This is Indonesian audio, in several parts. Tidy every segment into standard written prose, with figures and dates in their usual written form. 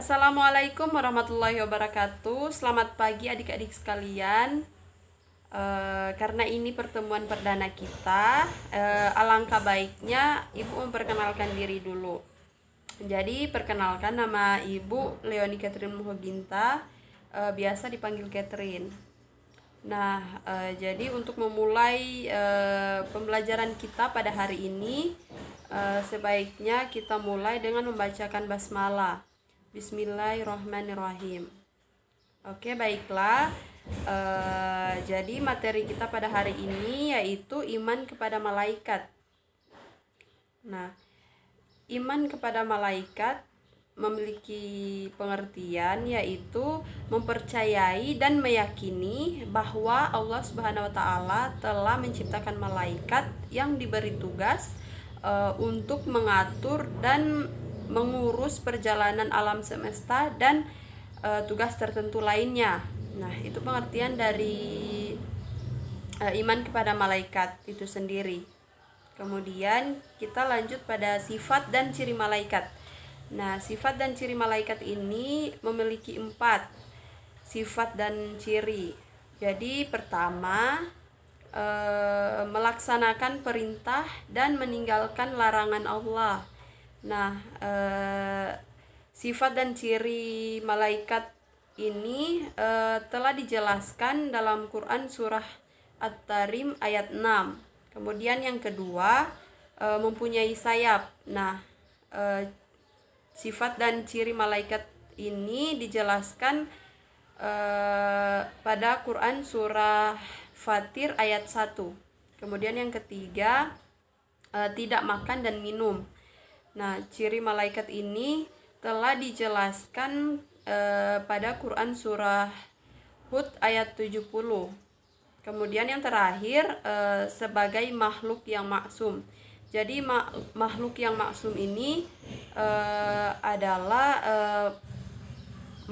Assalamualaikum warahmatullahi wabarakatuh. Selamat pagi adik-adik sekalian. Karena ini pertemuan perdana kita, alangkah baiknya Ibu memperkenalkan diri dulu. Jadi perkenalkan, nama Ibu Leoni Catherine Muhoginta, biasa dipanggil Catherine. Nah, jadi untuk memulai pembelajaran kita pada hari ini, sebaiknya kita mulai dengan membacakan basmalah. Bismillahirrahmanirrahim. Oke, baiklah. Jadi materi kita pada hari ini yaitu iman kepada malaikat. Nah, iman kepada malaikat memiliki pengertian yaitu mempercayai dan meyakini bahwa Allah Subhanahu wa taala telah menciptakan malaikat yang diberi tugas untuk mengatur dan mengurus perjalanan alam semesta dan tugas tertentu lainnya. Nah, itu pengertian dari iman kepada malaikat itu sendiri. Kemudian kita lanjut pada sifat dan ciri malaikat. Nah, sifat dan ciri malaikat ini memiliki 4 sifat dan ciri. Jadi pertama, melaksanakan perintah dan meninggalkan larangan Allah. Nah, sifat dan ciri malaikat ini telah dijelaskan dalam Quran surah At-Tarim ayat 6. Kemudian yang kedua, mempunyai sayap. Nah, sifat dan ciri malaikat ini dijelaskan pada Quran surah Fatir ayat 1. Kemudian yang ketiga, tidak makan dan minum. Nah, ciri malaikat ini telah dijelaskan pada Quran surah Hud ayat 70. Kemudian yang terakhir, sebagai makhluk yang maksum. Jadi makhluk yang maksum ini adalah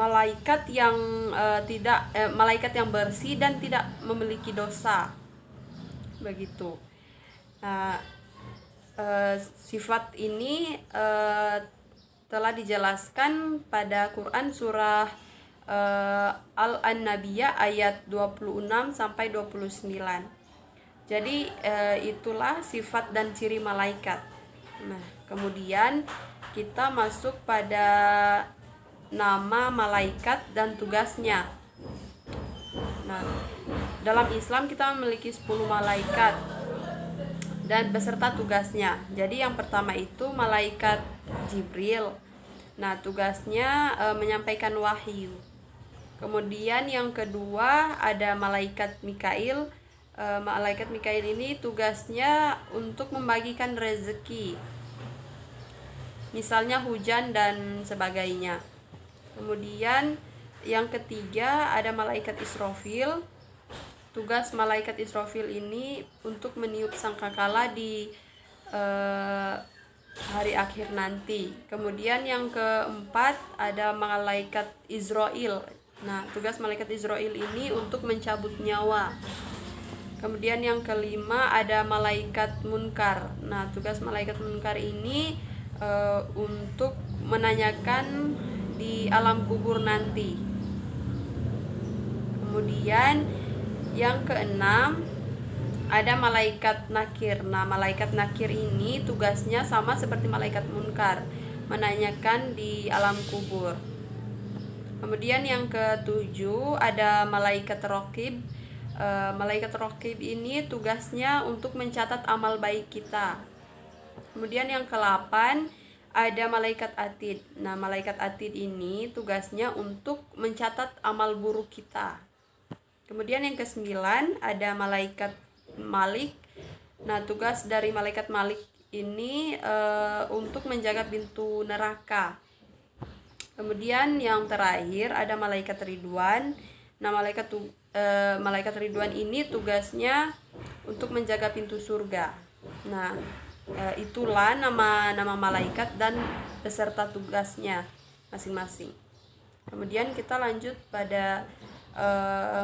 malaikat yang malaikat yang bersih dan tidak memiliki dosa. Begitu. Nah, sifat ini telah dijelaskan pada Quran surah Al-Anbiyah ayat 26 sampai 29. Jadi itulah sifat dan ciri malaikat. Nah, kemudian kita masuk pada nama malaikat dan tugasnya. Nah, dalam Islam kita memiliki 10 malaikat dan beserta tugasnya. Jadi yang pertama itu malaikat Jibril. Nah, tugasnya menyampaikan wahyu. Kemudian yang kedua ada malaikat Mikail. Malaikat Mikail ini tugasnya untuk membagikan rezeki, misalnya hujan dan sebagainya. Kemudian yang ketiga ada malaikat Israfil. Tugas malaikat Israfil ini untuk meniup sangkakala di hari akhir nanti. Kemudian yang keempat ada malaikat Israil. Nah, tugas malaikat Israil ini untuk mencabut nyawa. Kemudian yang kelima ada malaikat Munkar. Nah, tugas malaikat Munkar ini untuk menanyakan di alam kubur nanti. Kemudian yang keenam ada malaikat Nakir. Nah, malaikat Nakir ini tugasnya sama seperti malaikat Munkar, menanyakan di alam kubur. Kemudian yang ketujuh ada malaikat Raqib. Malaikat Raqib ini tugasnya untuk mencatat amal baik kita. Kemudian yang ke-8 ada malaikat Atid. Nah, malaikat Atid ini tugasnya untuk mencatat amal buruk kita. Kemudian yang ke-9 ada malaikat Malik. Nah, tugas dari malaikat Malik ini untuk menjaga pintu neraka. Kemudian yang terakhir ada malaikat Ridwan. Nah, malaikat Ridwan ini tugasnya untuk menjaga pintu surga. Nah, itulah nama malaikat dan beserta tugasnya masing-masing. Kemudian kita lanjut pada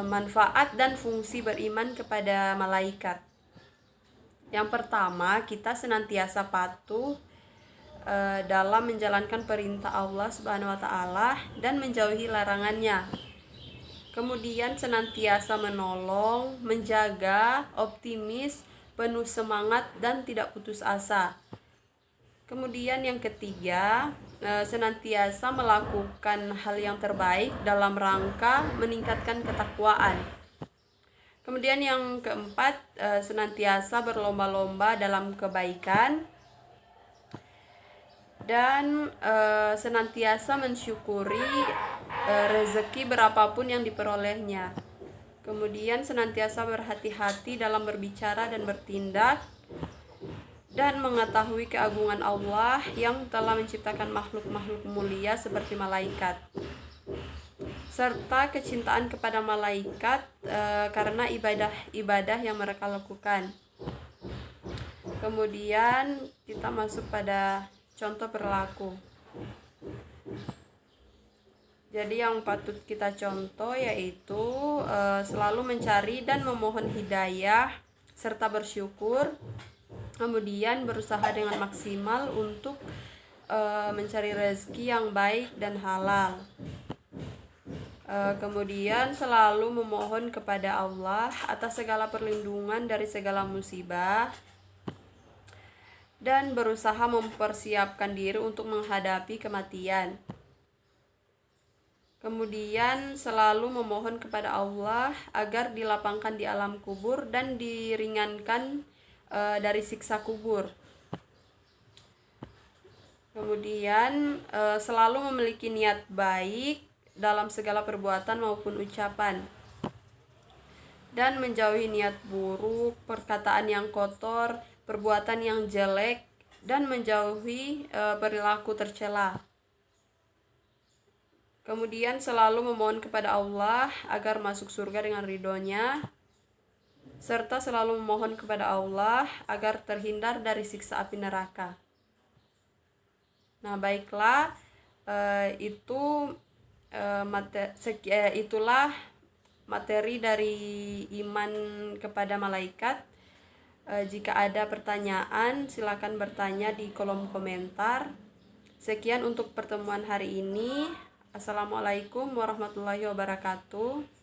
manfaat dan fungsi beriman kepada malaikat. Yang pertama, kita senantiasa patuh dalam menjalankan perintah Allah Subhanahu wa taala dan menjauhi larangannya. Kemudian senantiasa menolong, menjaga, optimis, penuh semangat dan tidak putus asa. Kemudian yang ketiga, senantiasa melakukan hal yang terbaik dalam rangka meningkatkan ketakwaan. Kemudian yang keempat, senantiasa berlomba-lomba dalam kebaikan dan senantiasa mensyukuri rezeki berapapun yang diperolehnya. Kemudian senantiasa berhati-hati dalam berbicara dan bertindak dan mengetahui keagungan Allah yang telah menciptakan makhluk-makhluk mulia seperti malaikat, serta kecintaan kepada malaikat karena ibadah-ibadah yang mereka lakukan. Kemudian kita masuk pada contoh perilaku. Jadi yang patut kita contoh yaitu selalu mencari dan memohon hidayah serta bersyukur. Kemudian berusaha dengan maksimal untuk mencari rezeki yang baik dan halal. Kemudian selalu memohon kepada Allah atas segala perlindungan dari segala musibah dan berusaha mempersiapkan diri untuk menghadapi kematian. Kemudian selalu memohon kepada Allah agar dilapangkan di alam kubur dan diringankan dari siksa kubur. Kemudian selalu memiliki niat baik dalam segala perbuatan maupun ucapan, dan menjauhi niat buruk, perkataan yang kotor, perbuatan yang jelek, dan menjauhi perilaku tercela. Kemudian selalu memohon kepada Allah agar masuk surga dengan ridhonya, serta selalu memohon kepada Allah agar terhindar dari siksa api neraka. Nah, baiklah, itulah materi dari iman kepada malaikat. Jika ada pertanyaan, silakan bertanya di kolom komentar. Sekian untuk pertemuan hari ini. Assalamualaikum warahmatullahi wabarakatuh.